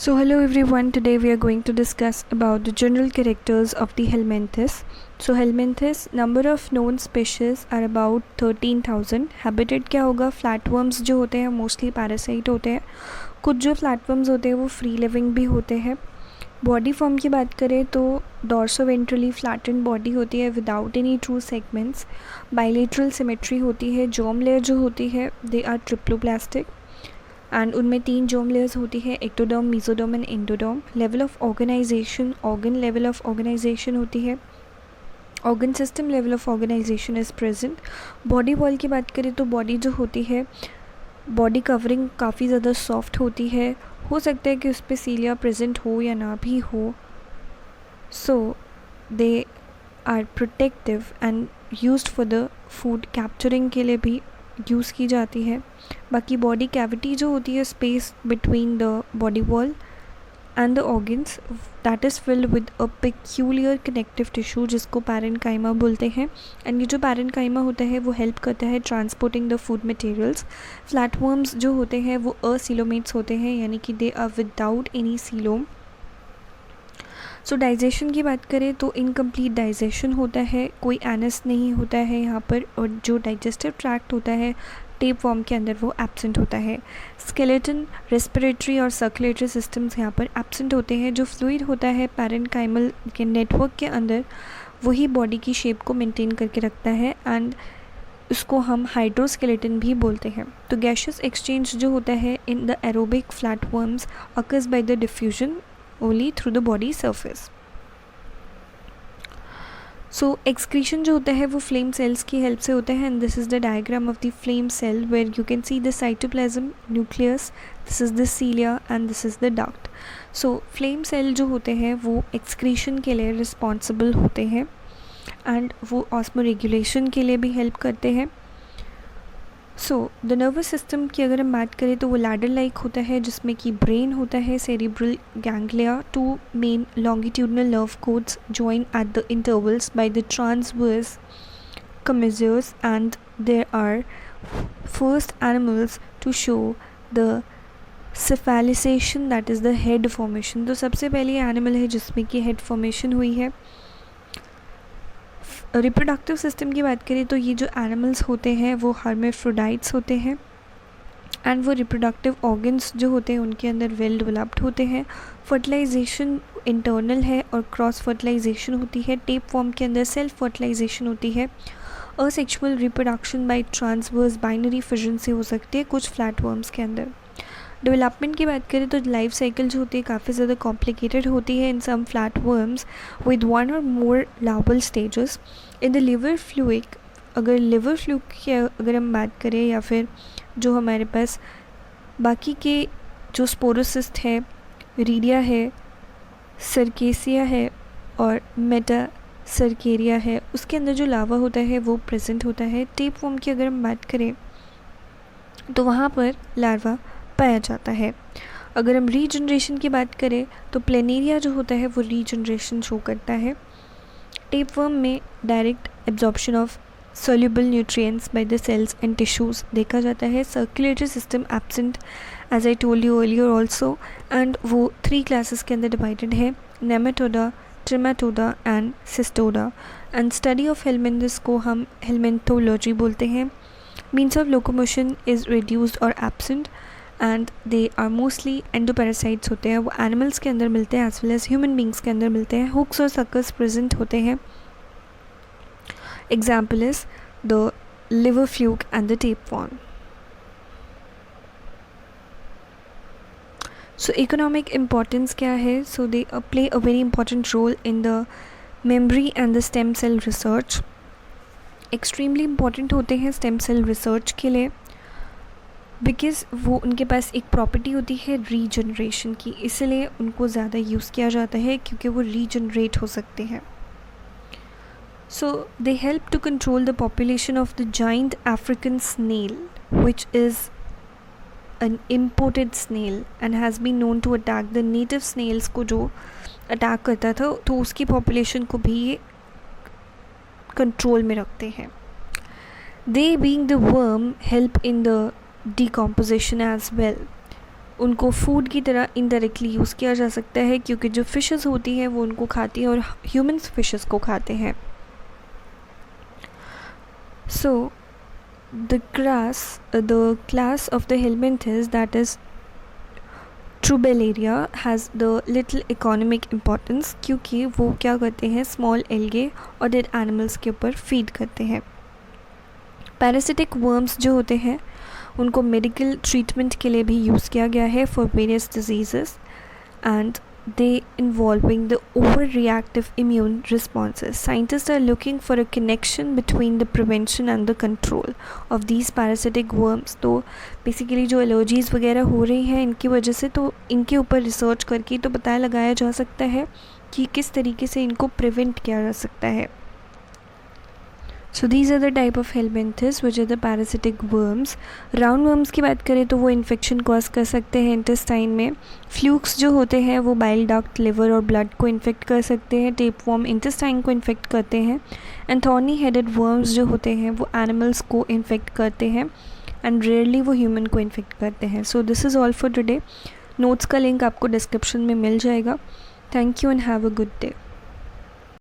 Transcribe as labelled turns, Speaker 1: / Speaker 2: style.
Speaker 1: So hello everyone, today we are going to discuss about the general characters of the helminths. So helminths, number of known species are about 13,000. Habitat क्या होगा, flatworms जो होते हैं mostly parasite होते हैं, कुछ जो flatworms होते हैं वो फ्री लिविंग भी होते हैं. बॉडी फॉर्म की बात करें तो डॉर्सोवेंट्रली फ्लैटेंड बॉडी होती है without any true segments. Bilateral symmetry होती है. जॉम लेयर जो होती है दे आर ट्रिप्लोप्लास्टिक एंड उनमें 3 जॉम लेयर्स होती है, ectoderm, mesoderm and endoderm. Level of organisation, organ level of organisation होती है. Organ system level of organisation is present. Body wall की बात करें तो बॉडी जो होती है, बॉडी कवरिंग काफ़ी ज़्यादा सॉफ्ट होती है. हो सकता है कि उस पर सीलिया प्रेजेंट हो या ना भी हो. So they are protective and used for the food capturing के लिए भी यूज़ की जाती है. बाकी बॉडी कैविटी जो होती है, space between the body wall and the organs, that is filled with a peculiar connective tissue जिसको पैरेन्काइमा बोलते हैं. एंड ये जो पैरेन्काइमा होता है वो हेल्प करता है transporting the food materials. Flatworms जो होते हैं वो असीलोमेट्स होते हैं, यानी कि they are without any coelom. So digestion की बात करें तो इनकम्प्लीट डाइजेशन होता है, कोई एनस नहीं होता है यहाँ पर, और जो डाइजेस्टिव ट्रैक्ट होता है टेप फॉर्म के अंदर वो एब्सेंट होता है. स्केलेटन, रेस्पिरेटरी और सर्कुलेटरी सिस्टम्स यहाँ पर एब्सेंट होते हैं. जो फ्लूइड होता है पैरेन्काइमल के नेटवर्क के अंदर वही बॉडी की शेप को मेंटेन करके रखता है एंड उसको हम हाइड्रोस्केलेटन भी बोलते हैं. तो गैशियस एक्सचेंज जो होता है in the aerobic flatworms occurs by the diffusion only through the body surface. So excretion जो होता है वो flame cells की help से होता है, and this is the diagram of the flame cell where you can see the cytoplasm, nucleus, this is the cilia and this is the duct. So flame cell जो होते हैं वो excretion के लिए responsible होते हैं and वो osmoregulation के लिए भी help करते हैं. सो द नर्वस सिस्टम की अगर हम बात करें तो वो लैडर लाइक होता है जिसमें कि ब्रेन होता है, cerebral ganglia, 2 main longitudinal nerve cords join at the intervals by the transverse commissures and there are first animals to show the cephalisation that is the head formation. तो सबसे पहले animal है जिसमें कि हेड फॉर्मेशन हुई है. Reproductive system की बात करें तो ये जो एनिमल्स होते हैं वो हर्मेफ्रोडाइट्स होते हैं एंड वो रिप्रोडक्टिव ऑर्गन्स जो होते हैं उनके अंदर वेल डेवलप्ड होते हैं. फर्टिलाइजेशन इंटरनल है और क्रॉस फर्टिलाइजेशन होती है. टेप फॉर्म के अंदर सेल्फ फर्टिलाइजेशन होती है. Asexual reproduction by transverse binary fission से हो सकती है कुछ फ्लैटवर्म्स के अंदर. डेवलपमेंट की बात करें तो लाइफ साइकिल जो होती है काफ़ी ज़्यादा कॉम्प्लिकेटेड होती है इन सम flatworms with 1 or more larval stages. In the liver fluke, अगर लिवर फ्लूक की अगर हम बात करें या फिर जो हमारे पास बाकी के जो स्पोरोसिस्ट है, रीडिया है, सर्केसिया है और मेटा सर्केरिया है, उसके अंदर जो लावा होता है वो प्रेजेंट होता है. टेप फॉर्म की अगर हम बात करें तो वहाँ पर लार्वा पाया जाता है. अगर हम रीजनरेशन की बात करें तो प्लेनेरिया जो होता है वो रीजनरेशन शो करता है. टेपवर्म में direct absorption of soluble nutrients by the cells and tissues देखा जाता है. Circulatory system absent as I told you earlier also, and वो 3 क्लासेस के अंदर डिवाइडेड है, nematoda, trematoda and cestoda. And study of helminths को हम हेलमिन्थोलॉजी बोलते हैं. Means of locomotion is reduced or absent and they are mostly endoparasites होते हैं. वो एनिमल्स के अंदर मिलते हैं as well as human beings के अंदर मिलते हैं. हुक्स और सक्कर्स प्रेजेंट होते हैं. Example is the liver fluke and the tapeworm. So economic importance क्या है? So they play a very important role in the memory and the stem cell research. Extremely important होते हैं stem cell research के लिए because वो उनके पास एक property होती है रीजनरेशन की, इसलिए उनको ज़्यादा यूज़ किया जाता है क्योंकि वो रीजनरेट हो सकते हैं. So they help to control the population of the giant African snail which is an imported snail and has been known to attack the native snails को जो अटैक करता था तो उसकी पॉपुलेशन को भी ये कंट्रोल में रखते हैं. They being the worm help in the decomposition as well. उनको फूड की तरह इनडायरेक्टली यूज़ किया जा सकता है, क्योंकि जो फ़िशेस होती हैं वो उनको खाती हैं और ह्यूमंस फ़िशेस को खाते हैं. So the class of the helminthes, that is Trubellaria, has the little economic importance क्योंकि वो क्या करते हैं, स्मॉल एल्गे और डेड एनिमल्स के ऊपर फीड करते हैं. पैरासिटिक वर्म्स जो होते हैं उनको मेडिकल ट्रीटमेंट के लिए भी यूज़ किया गया है for various diseases, and they involving the overreactive immune responses. Scientists are looking for a connection between the prevention and the control of these parasitic worms. तो बेसिकली जो एलर्जीज़ वगैरह हो रही हैं इनकी वजह से, तो इनके ऊपर रिसर्च करके तो पता लगाया जा सकता है कि किस तरीके से इनको प्रिवेंट किया जा सकता है. So these are the type of helminthes which are the parasitic worms. Round worms की बात करें तो वो इन्फेक्शन कॉज कर सकते हैं इंटेस्टाइन में. फ्लूक्स जो होते हैं वो बाइल डक्ट, लिवर और ब्लड को इन्फेक्ट कर सकते हैं. टेपवॉर्म इंटेस्टाइन को इन्फेक्ट करते हैं. एंड थॉर्नी हेडेड वर्म्स जो होते हैं वो एनिमल्स को इन्फेक्ट करते हैं एंड रेयरली वो ह्यूमन को इन्फेक्ट करते हैं. So this is all for today. Notes का लिंक आपको डिस्क्रिप्शन में मिल जाएगा. Thank you and have a good day.